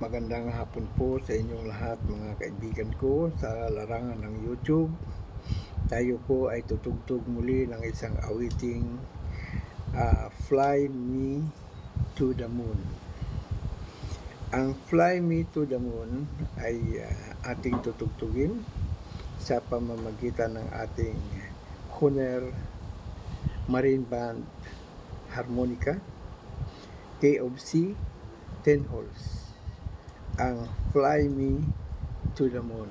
Magandang hapon po sa inyong lahat mga kaibigan ko sa larangan ng YouTube. Tayo po ay tutugtog muli ng isang awiting Fly Me to the Moon. Ang Fly Me to the Moon ay ating tutugtugin sa pamamagitan ng ating Hohner Marine Band Harmonica K of C 10 holes. Ang Fly Me to the Moon.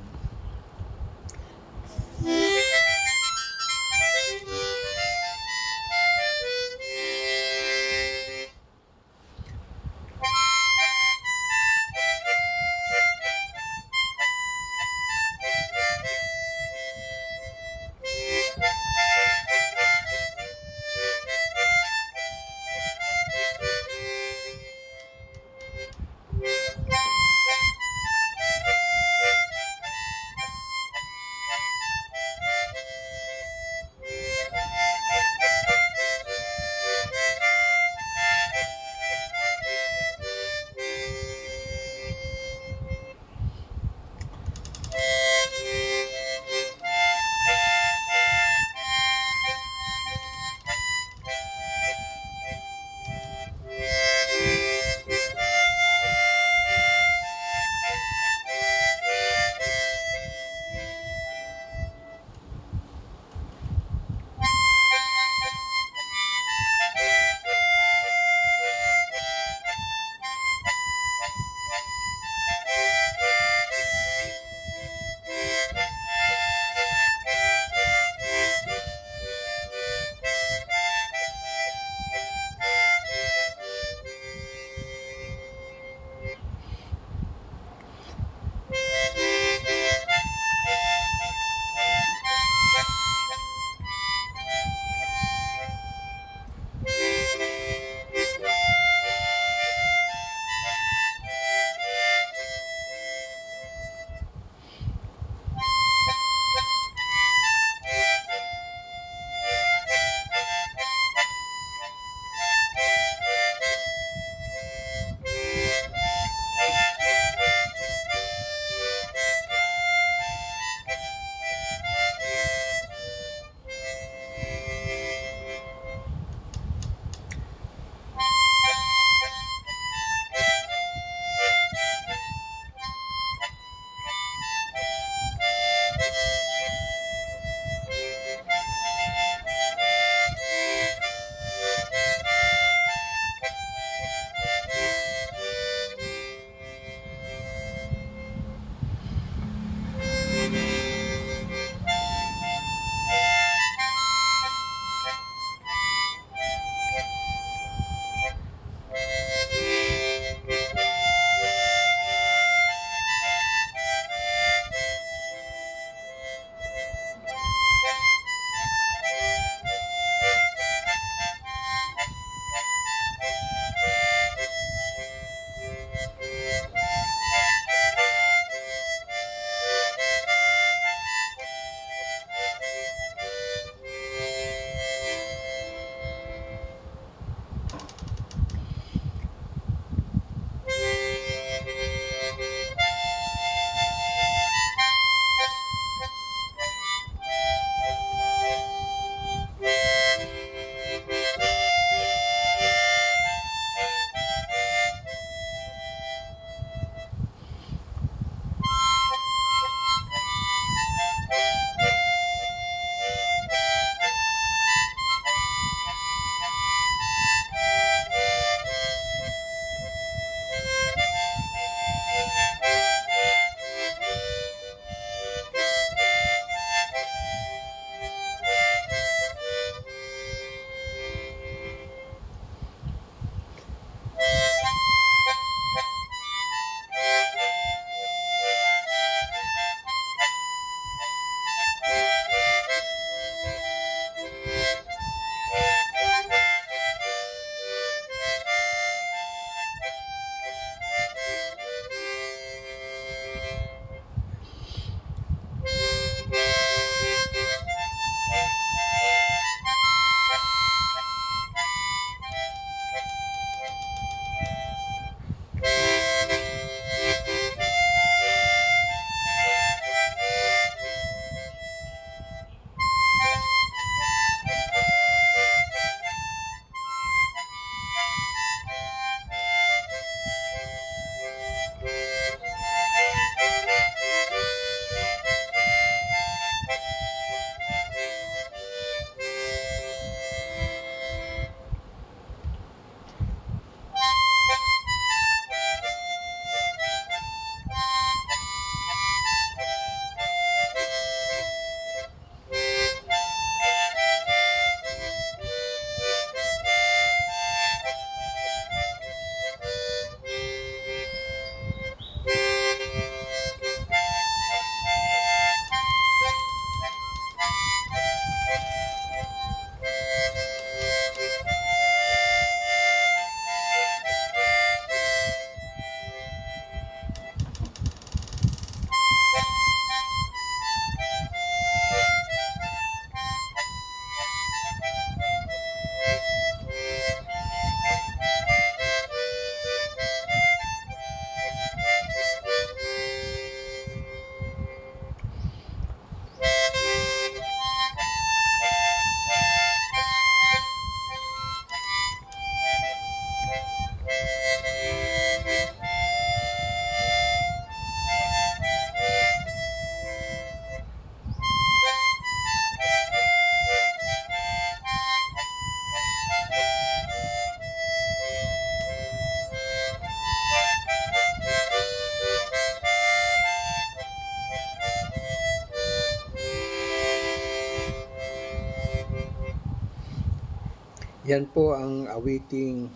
Yan po ang awiting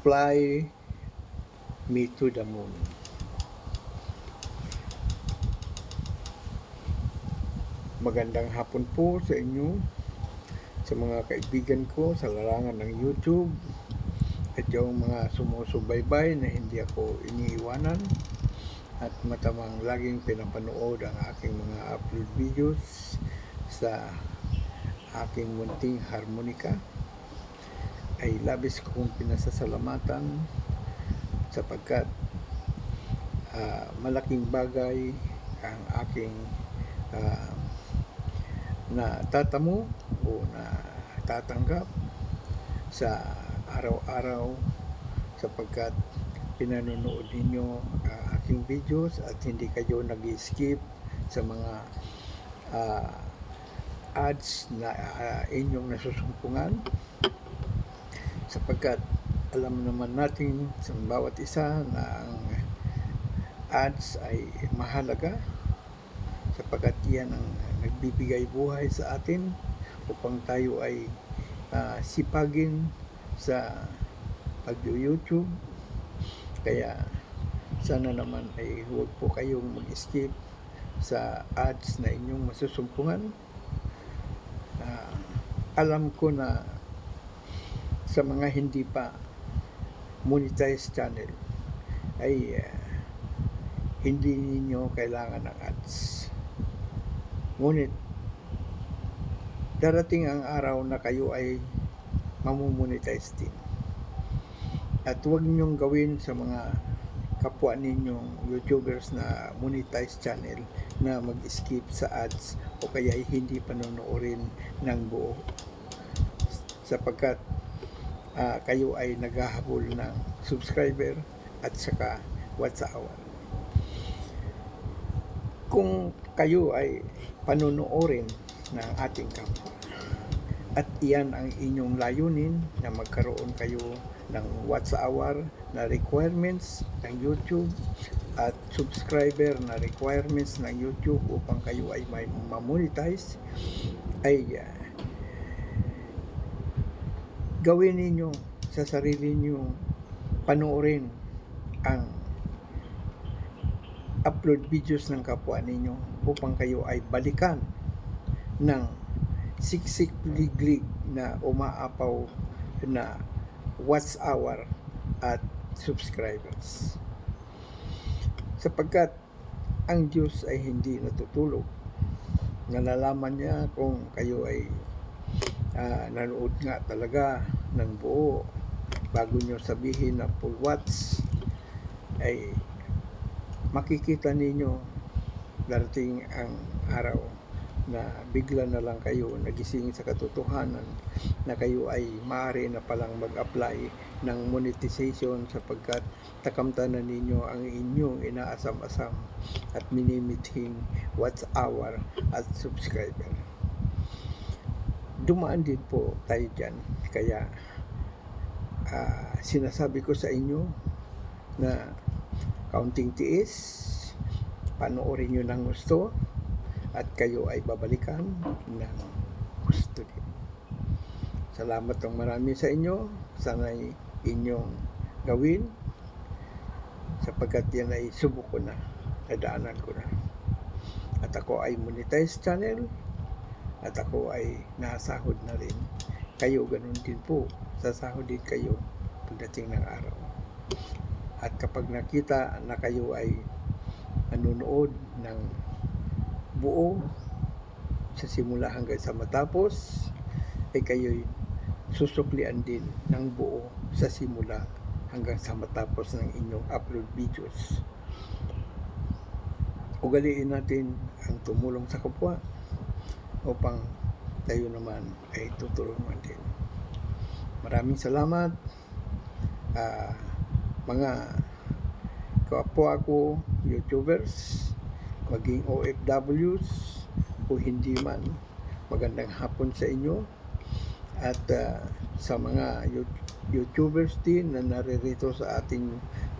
Fly Me to the Moon. Magandang hapon po sa inyo, sa mga kaibigan ko sa larangan ng YouTube at yung mga sumusubaybay na hindi ako iniiwanan at matamang laging pinapanood ang aking mga upload videos sa aking munting harmonika. Ay labis kong pinasasalamatan sapagkat malaking bagay ang aking natatamo o natatanggap sa araw-araw sapagkat pinanonood ninyo aking videos at hindi kayo nag-skip sa mga ads na inyong nasusumpungan sapagkat alam naman natin sa bawat isa na ang ads ay mahalaga sapagkat yan ang nagbibigay buhay sa atin upang tayo ay sipagin sa pag-YouTube. Kaya sana naman ay huwag po kayong mag-skip sa ads na inyong masusumpungan. Alam ko na sa mga hindi pa monetized channel ay hindi ninyo kailangan ng ads. Ngunit darating ang araw na kayo ay mamumonetize din. At huwag ninyong gawin sa mga kapwa ninyong YouTubers na monetized channel na mag-skip sa ads o kaya hindi panonoorin ng buo sapagkat kayo ay naghahabol ng subscriber at saka watch hour. Kung kayo ay panonoorin ng ating kapwa at iyan ang inyong layunin na magkaroon kayo ng watch hour na requirements ng YouTube at subscriber na requirements ng YouTube upang kayo ay may mamonetize, ay gawin ninyo sa sarili niyo panoorin ang upload videos ng kapwa ninyo upang kayo ay balikan ng siksik-liglig na umaapaw na watch hour at subscribers sapagkat ang Diyos ay hindi natutulog. Nalalaman niya kung kayo ay nanood nga talaga ng buo bago nyo sabihin na full watch, ay makikita ninyo darating ang araw na bigla na lang kayo nagising sa katotohanan na kayo ay maaari na palang mag-apply ng monetization sapagkat takamtan na ninyo ang inyong inaasam-asam at minimithing watch hour at subscriber. Dumaan din po tayo dyan. Kaya sinasabi ko sa inyo na kaunting tiis, panoorin nyo ng gusto at kayo ay babalikan ng gusto din. Salamat ng marami sa inyo. Sana'y inyong gawin sapagkat yan ay subok ko na, nadaanan ko na. At ako ay monetized channel at ako ay nasahod na rin. Kayo ganun din po, sasahod din kayo pagdating ng araw. At kapag nakita na kayo ay nanonood ng buo sa simula hanggang sa matapos, ay kayo'y susuklian din ng buo sa simula hanggang sa matapos ng inyong upload videos. Ugaliin natin ang tumulong sa kapwa upang tayo naman ay tutulungan din. Maraming salamat mga kapwa ko YouTubers, maging OFWs o hindi man. Magandang hapon sa inyo at sa mga YouTubers din na naririto sa ating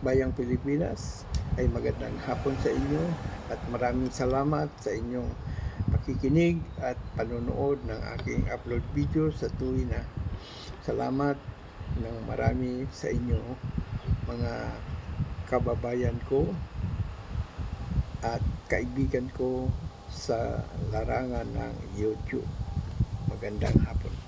bayang Pilipinas ay magandang hapon sa inyo at maraming salamat sa inyong pakikinig at panonood ng aking upload video sa tuwin na Salamat ng marami sa inyo, mga kababayan ko at kaibigan ko sa larangan ng YouTube. Magandang hapon.